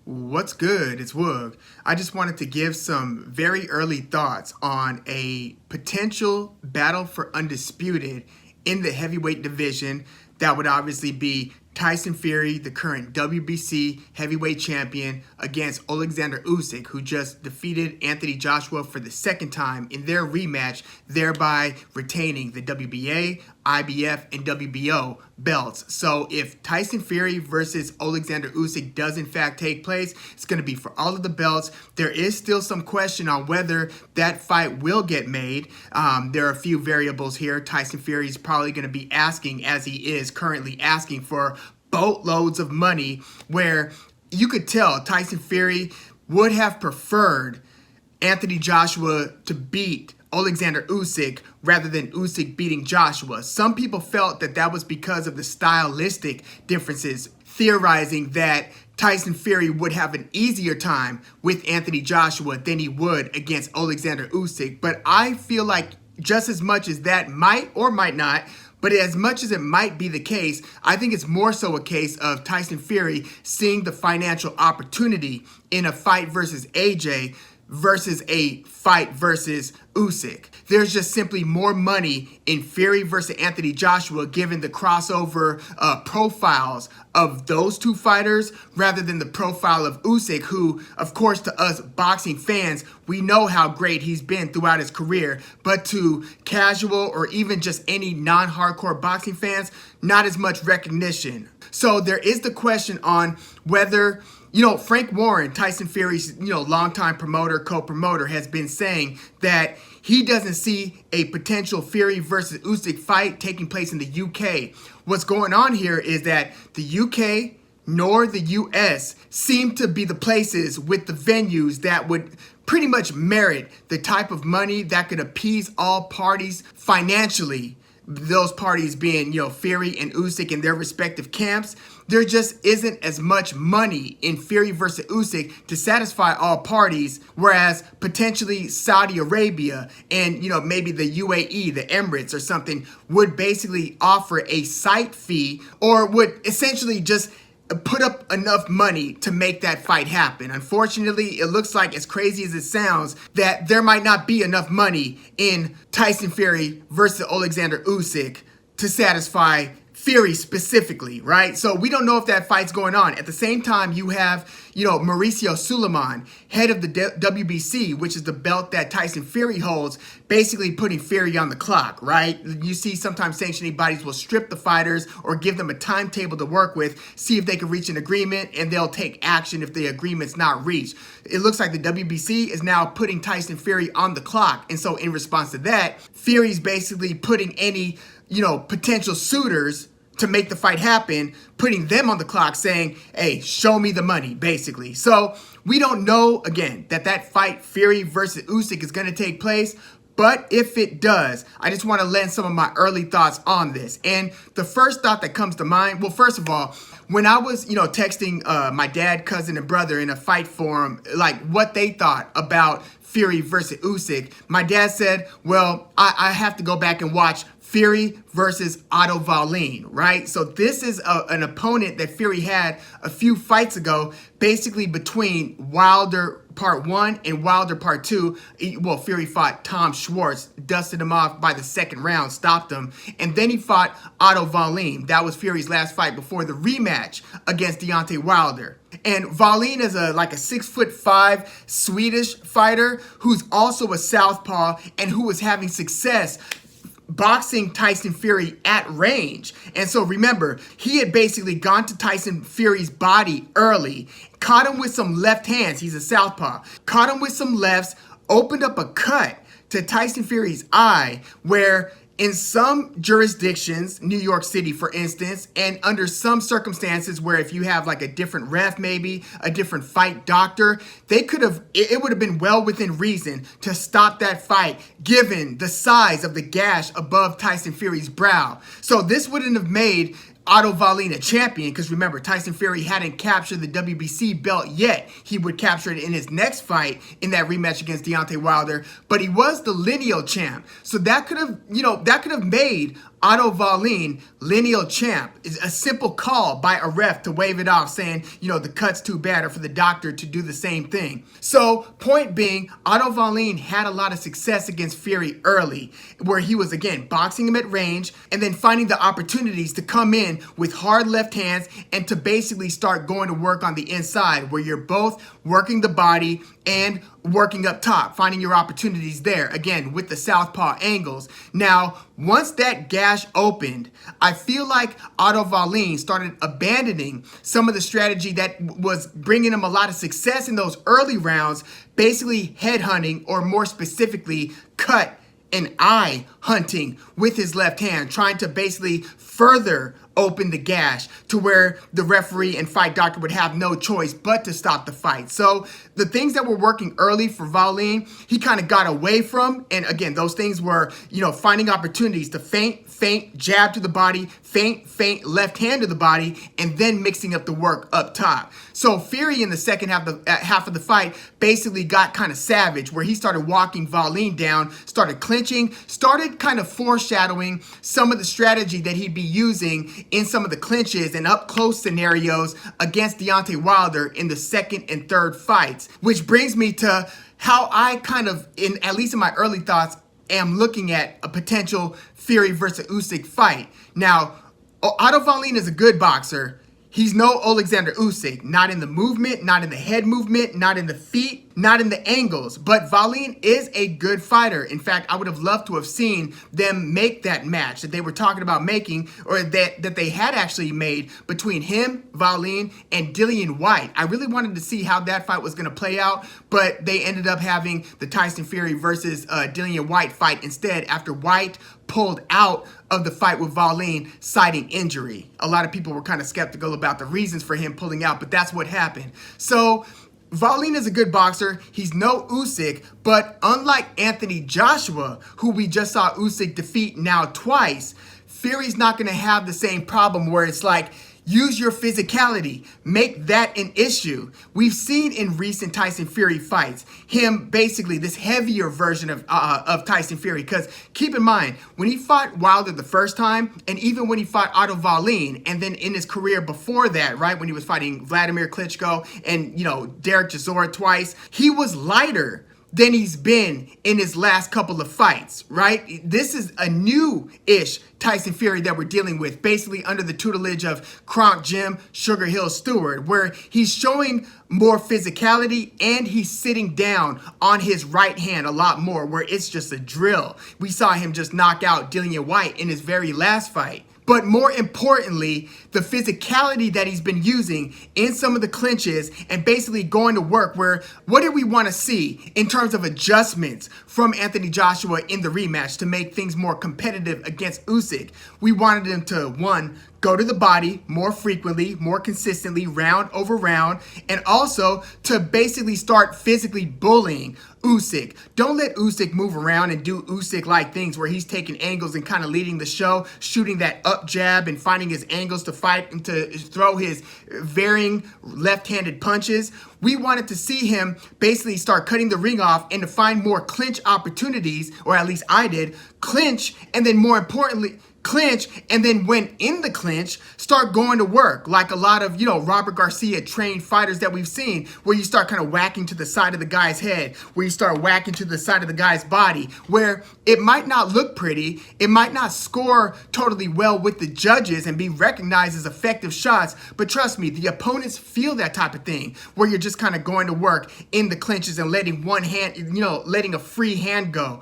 What's good? It's Woog. I just wanted to give some very early thoughts on a potential battle for undisputed in the heavyweight division. That would obviously be Tyson Fury, the current WBC heavyweight champion, against Oleksandr Usyk, who just defeated Anthony Joshua for the second time in their rematch, thereby retaining the WBA, IBF, and WBO belts. So if Tyson Fury versus Oleksandr Usyk does in fact take place, it's going to be for all of the belts. There is still some question on whether that fight will get made. There are a few variables here. Tyson Fury is probably going to be asking, as he is currently asking, for boatloads of money, where you could tell Tyson Fury would have preferred Anthony Joshua to beat Oleksandr Usyk rather than Usyk beating Joshua. Some people felt that that was because of the stylistic differences, theorizing that Tyson Fury would have an easier time with Anthony Joshua than he would against Oleksandr Usyk. But I feel like just as much as that might or might not, but as much as it might be the case, I think it's more so a case of Tyson Fury seeing the financial opportunity in a fight versus AJ versus a fight versus Usyk. There's just simply more money in Fury versus Anthony Joshua given the crossover profiles of those two fighters rather than the profile of Usyk, who, of course, to us boxing fans, we know how great he's been throughout his career, but to casual or even just any non-hardcore boxing fans, not as much recognition. So there is the question on whether, Frank Warren, Tyson Fury's, longtime promoter, co-promoter, has been saying that he doesn't see a potential Fury versus Usyk fight taking place in the UK. What's going on here is that the UK nor the US seem to be the places with the venues that would pretty much merit the type of money that could appease all parties financially. Those parties being, Fury and Usyk in their respective camps. There just isn't as much money in Fury versus Usyk to satisfy all parties, whereas potentially Saudi Arabia and, maybe the UAE, the Emirates or something, would basically offer a site fee or would essentially just put up enough money to make that fight happen. Unfortunately, it looks like, as crazy as it sounds, that there might not be enough money in Tyson Fury versus Oleksandr Usyk to satisfy Fury specifically, right? So we don't know if that fight's going on. At the same time, you have, Mauricio Suleiman, head of the WBC, which is the belt that Tyson Fury holds, basically putting Fury on the clock, right? You see sometimes sanctioning bodies will strip the fighters or give them a timetable to work with, see if they can reach an agreement, and they'll take action if the agreement's not reached. It looks like the WBC is now putting Tyson Fury on the clock. And so in response to that, Fury's basically putting any potential suitors to make the fight happen, putting them on the clock saying, hey, show me the money, basically. So we don't know, again, that fight Fury versus Usyk is going to take place. But if it does, I just want to lend some of my early thoughts on this. And the first thought that comes to mind, well, first of all, when I was, texting my dad, cousin, and brother in a fight forum, like what they thought about Fury versus Usyk, my dad said, well, I have to go back and watch Fury versus Otto Wallin, right? So this is an opponent that Fury had a few fights ago, basically between Wilder Part 1 and Wilder Part 2. Well, Fury fought Tom Schwartz, dusted him off by the second round, stopped him, and then he fought Otto Wallin. That was Fury's last fight before the rematch against Deontay Wilder. And Wallin is like a 6'5" Swedish fighter who's also a southpaw and who was having success boxing Tyson Fury at range. And so remember, he had basically gone to Tyson Fury's body early, caught him with some left hands, he's a southpaw, caught him with some lefts, opened up a cut to Tyson Fury's eye, where in some jurisdictions, New York City, for instance, and under some circumstances where if you have like a different ref, maybe a different fight doctor, it would have been well within reason to stop that fight given the size of the gash above Tyson Fury's brow. So this wouldn't have made Otto Wallin a champion, because remember, Tyson Fury hadn't captured the WBC belt yet. He would capture it in his next fight in that rematch against Deontay Wilder, but he was the lineal champ. So that could have made Otto Wallin, lineal champ, is a simple call by a ref to wave it off saying, the cut's too bad, or for the doctor to do the same thing. So point being, Otto Wallin had a lot of success against Fury early, where he was, again, boxing him at range and then finding the opportunities to come in with hard left hands and to basically start going to work on the inside, where you're both working the body and working up top, finding your opportunities there, again, with the southpaw angles. Now, once that gash opened, I feel like Otto Wallin started abandoning some of the strategy that was bringing him a lot of success in those early rounds, basically headhunting, or more specifically, cut and eye hunting with his left hand, trying to basically further open the gash to where the referee and fight doctor would have no choice but to stop the fight. So the things that were working early for Wallin, he kind of got away from. And again, those things were, finding opportunities to feint, jab to the body, feint, left hand to the body, and then mixing up the work up top. So Fury in the second half of the fight basically got kind of savage, where he started walking Wallin down, started clinching, started kind of foreshadowing some of the strategy that he'd be using in some of the clinches and up close scenarios against Deontay Wilder in the second and third fights. Which brings me to how I kind of, at least in my early thoughts, am looking at a potential Fury versus Usyk fight. Now, Otto Wallin is a good boxer. He's no Oleksandr Usyk, not in the movement, not in the head movement, not in the feet, not in the angles. But Wallin is a good fighter. In fact, I would have loved to have seen them make that match that they were talking about making, or that they had actually made, between him, Wallin, and Dillian Whyte. I really wanted to see how that fight was going to play out, but they ended up having the Tyson Fury versus Dillian Whyte fight instead, after Whyte pulled out of the fight with Wallin, citing injury. A lot of people were kind of skeptical about the reasons for him pulling out, but that's what happened. So Wallin is a good boxer. He's no Usyk, but unlike Anthony Joshua, who we just saw Usyk defeat now twice, Fury's not going to have the same problem where it's like, use your physicality. Make that an issue. We've seen in recent Tyson Fury fights him basically this heavier version of Tyson Fury. Because keep in mind, when he fought Wilder the first time, and even when he fought Otto Wallin, and then in his career before that, right, when he was fighting Vladimir Klitschko and, Derek Chisora twice, he was lighter than he's been in his last couple of fights, right? This is a new-ish Tyson Fury that we're dealing with, basically under the tutelage of Kronk Jim Sugar Hill Stewart, where he's showing more physicality and he's sitting down on his right hand a lot more, where it's just a drill. We saw him just knock out Dillian Whyte in his very last fight. But more importantly, the physicality that he's been using in some of the clinches and basically going to work, where what did we want to see in terms of adjustments from Anthony Joshua in the rematch to make things more competitive against Usyk? We wanted him to, one, go to the body more frequently, more consistently, round over round, and also to basically start physically bullying Usyk. Don't let Usyk move around and do Usyk-like things where he's taking angles and kind of leading the show, shooting that up jab and finding his angles to fight and to throw his varying left-handed punches. We wanted to see him basically start cutting the ring off and to find more clinch opportunities, or at least I did, clinch, and then more importantly, clinch, and then when in the clinch, start going to work like a lot of, Robert Garcia trained fighters that we've seen, where you start kind of whacking to the side of the guy's head, where you start whacking to the side of the guy's body, where it might not look pretty, it might not score totally well with the judges and be recognized as effective shots, but trust me, the opponents feel that type of thing, where you're just kind of going to work in the clinches and letting one hand, letting a free hand go.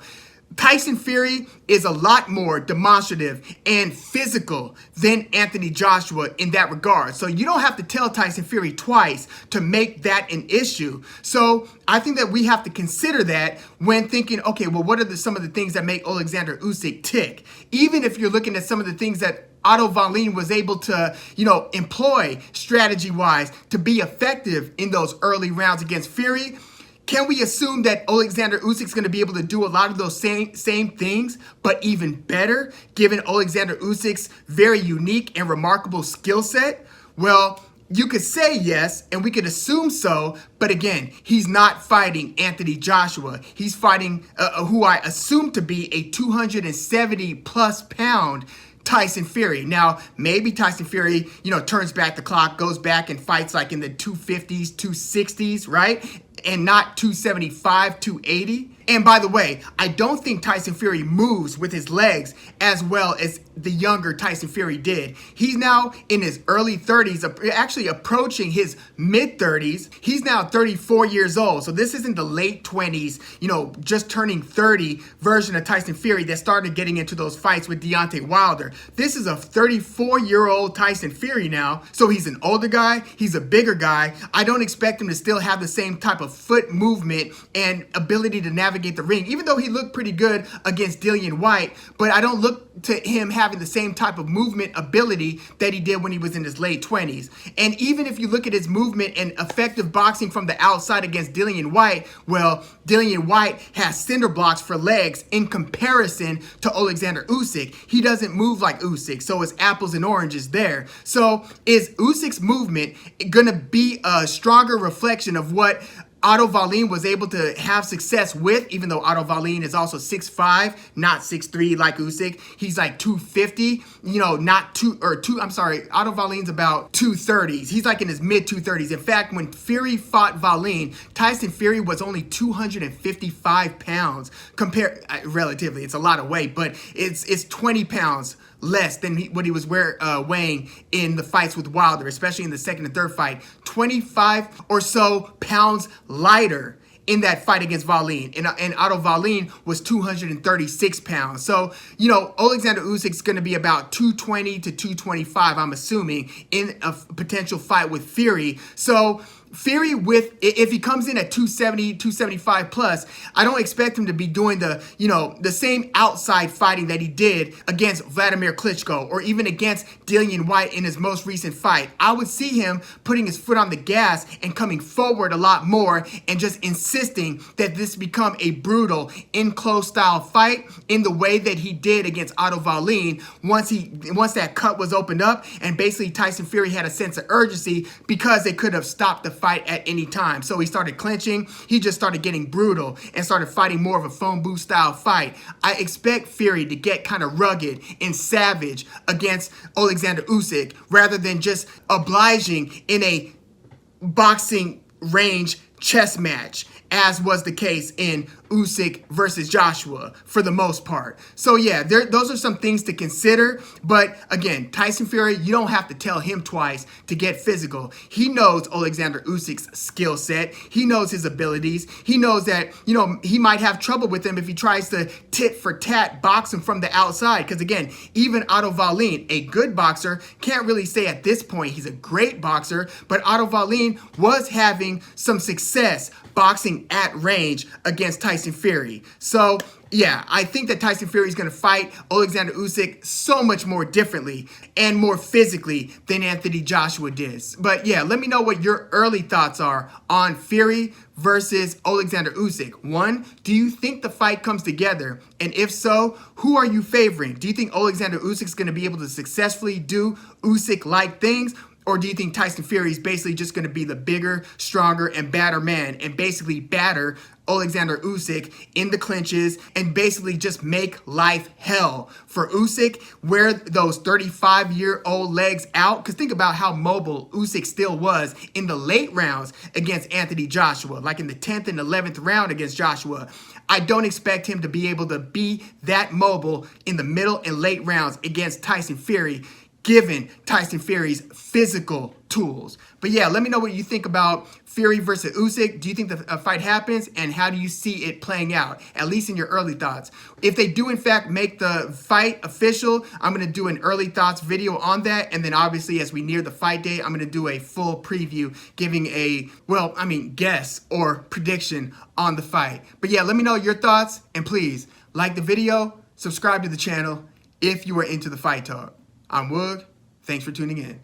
Tyson Fury is a lot more demonstrative and physical than Anthony Joshua in that regard. So you don't have to tell Tyson Fury twice to make that an issue. So I think that we have to consider that when thinking, okay, well, what are some of the things that make Oleksandr Usyk tick? Even if you're looking at some of the things that Otto Wallin was able to, employ strategy-wise to be effective in those early rounds against Fury, can we assume that Oleksandr Usyk's going to be able to do a lot of those same things, but even better, given Oleksandr Usyk's very unique and remarkable skill set? Well, you could say yes, and we could assume so, but again, he's not fighting Anthony Joshua. He's fighting who I assume to be a 270-plus pound Tyson Fury. Now, maybe Tyson Fury, turns back the clock, goes back and fights like in the 250s, 260s, right? And not 275, 280. And by the way, I don't think Tyson Fury moves with his legs as well as the younger Tyson Fury did. He's now in his early 30s, actually approaching his mid 30s. He's now 34 years old. So this isn't the late 20s, just turning 30 version of Tyson Fury that started getting into those fights with Deontay Wilder. This is a 34-year-old Tyson Fury now. So he's an older guy. He's a bigger guy. I don't expect him to still have the same type of foot movement and ability to navigate the ring, even though he looked pretty good against Dillian White, but I don't look to him having the same type of movement ability that he did when he was in his late 20s. And even if you look at his movement and effective boxing from the outside against Dillian White, well, Dillian White has cinder blocks for legs in comparison to Oleksandr Usyk. He doesn't move like Usyk, so it's apples and oranges there. So is Usyk's movement gonna be a stronger reflection of what Otto Wallin was able to have success with, even though Otto Wallin is also 6'5", not 6'3" like Usyk. He's like 250, Otto Wallin's about 230s. He's like in his mid 230s. In fact, when Fury fought Wallin, Tyson Fury was only 255 pounds relatively. It's a lot of weight, but it's 20 pounds less than what he was weighing in the fights with Wilder, especially in the second and third fight. 25 or so pounds lighter in that fight against Wallin. And Otto Wallin was 236 pounds. So, Oleksandr Usyk's going to be about 220 to 225, I'm assuming, in a potential fight with Fury. So Fury, if he comes in at 270, 275 plus, I don't expect him to be doing the same outside fighting that he did against Vladimir Klitschko or even against Dillian White in his most recent fight. I would see him putting his foot on the gas and coming forward a lot more and just insisting that this become a brutal, in-close style fight in the way that he did against Otto Wallin once that cut was opened up, and basically Tyson Fury had a sense of urgency because they could have stopped the fight at any time. So he started clinching, he just started getting brutal and started fighting more of a phone booth style fight. I expect Fury to get kind of rugged and savage against Oleksandr Usyk rather than just obliging in a boxing range chess match, as was the case in Usyk versus Joshua for the most part. So yeah, those are some things to consider. But again, Tyson Fury, you don't have to tell him twice to get physical. He knows Oleksandr Usyk's skill set. He knows his abilities. He knows that, he might have trouble with him if he tries to tit for tat box him from the outside. Because again, even Otto Wallin, a good boxer, can't really say at this point he's a great boxer, but Otto Wallin was having some success boxing at range against Tyson Fury. So yeah, I think that Tyson Fury is going to fight Oleksandr Usyk so much more differently and more physically than Anthony Joshua did. But yeah, let me know what your early thoughts are on Fury versus Oleksandr Usyk. One, do you think the fight comes together? And if so, who are you favoring? Do you think Oleksandr Usyk is going to be able to successfully do Usyk-like things? Or do you think Tyson Fury is basically just going to be the bigger, stronger, and badder man and basically batter Oleksandr Usyk in the clinches and basically just make life hell for Usyk, wear those 35-year-old legs out? Because think about how mobile Usyk still was in the late rounds against Anthony Joshua, like in the 10th and 11th round against Joshua. I don't expect him to be able to be that mobile in the middle and late rounds against Tyson Fury, given Tyson Fury's physical tools. But yeah, let me know what you think about Fury versus Usyk. Do you think the fight happens, and how do you see it playing out, at least in your early thoughts? If they do in fact make the fight official, I'm going to do an early thoughts video on that, and then obviously as we near the fight day, I'm going to do a full preview giving a, guess or prediction on the fight. But yeah, let me know your thoughts, and please like the video, subscribe to the channel if you are into the fight talk. I'm Woog. Thanks for tuning in.